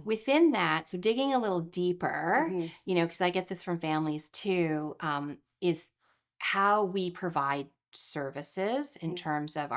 Within that, so digging a little deeper, Hmm. because I get this from families too, is how we provide services in terms of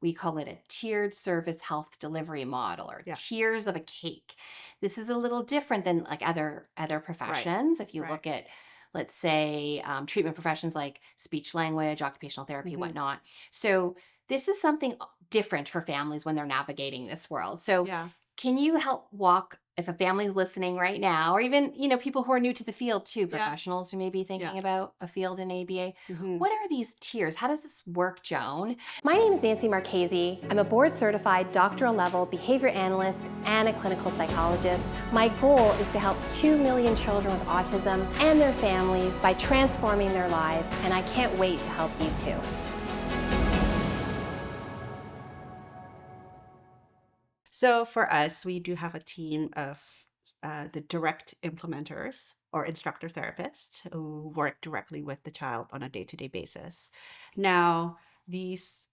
we call it a tiered service health delivery model or Yeah. tiers of a cake. This is a little different than like other Right. professions. If you Right. look at, let's say, treatment professions like speech language, occupational therapy, Hmm. whatnot. So this is something different for families when they're navigating this world. So Yeah. can you help walk if a family's listening right now, or even, people who are new to the field too, Yeah. professionals who may be Yeah. thinking about a field in ABA? Hmm. What are these tiers? How does this work, Joan? My name is Nancy Marchese. I'm a board-certified doctoral level behavior analyst and a clinical psychologist. My goal is to help 2 million children with autism and their families by transforming their lives, and I can't wait to help you too. So for us, we do have a team of the direct implementers or instructor therapists who work directly with the child on a day-to-day basis. Now, these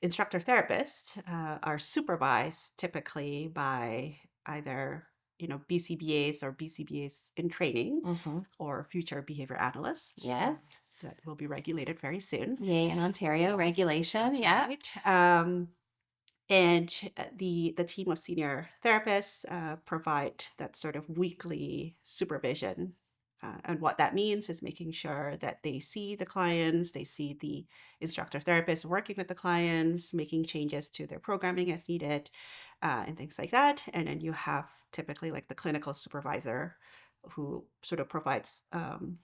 instructor therapists are supervised typically by either BCBAs or BCBAs in training Mm-hmm. or future behavior analysts Yes. that will be regulated very soon. Yay, in Ontario, regulation. That's Yeah. right. And the team of senior therapists provide that sort of weekly supervision. And what that means is making sure that they see the clients, they see the instructor therapists working with the clients, making changes to their programming as needed, and things like that. And then you have typically like the clinical supervisor who sort of provides an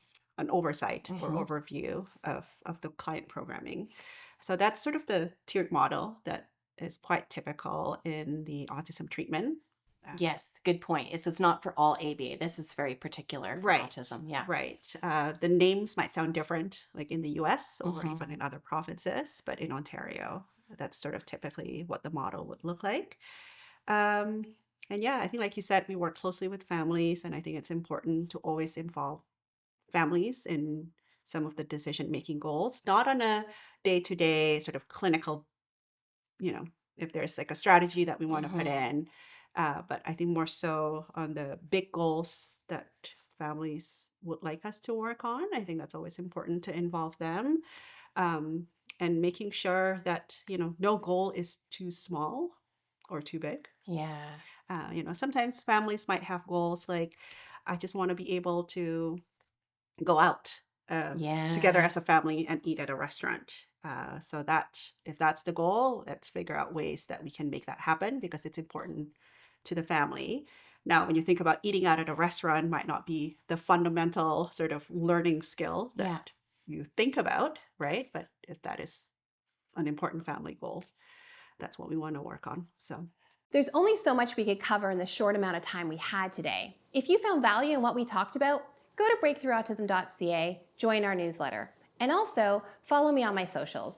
oversight or Mm-hmm. overview of the client programming. So that's sort of the tiered model that is quite typical in the autism treatment. Uh, Yes, good point. So it's not for all ABA. This is very particular for right, autism. Yeah. right. The names might sound different, like in the US or Mm-hmm. even in other provinces, but in Ontario, that's sort of typically what the model would look like. Um, and yeah, I think, like you said, we work closely with families, and I think it's important to always involve families in some of the decision making goals, not on a day to day sort of clinical you know, if there's like a strategy that we want to put Mm-hmm. in. But I think more so on the big goals that families would like us to work on. I think that's always important to involve them, um, and making sure that, no goal is too small or too big. Yeah. Sometimes families might have goals like, I just want to be able to go out uh, together Yeah. as a family and eat at a restaurant. So that if that's the goal, let's figure out ways that we can make that happen because it's important to the family. Now, when you think about eating out at a restaurant, might not be the fundamental sort of learning skill Yeah. that you think about, right? But if that is an important family goal, that's what we want to work on. So, There's only so much we could cover in the short amount of time we had today. If you found value in what we talked about, go to breakthroughautism.ca, join our newsletter, and also follow me on my socials.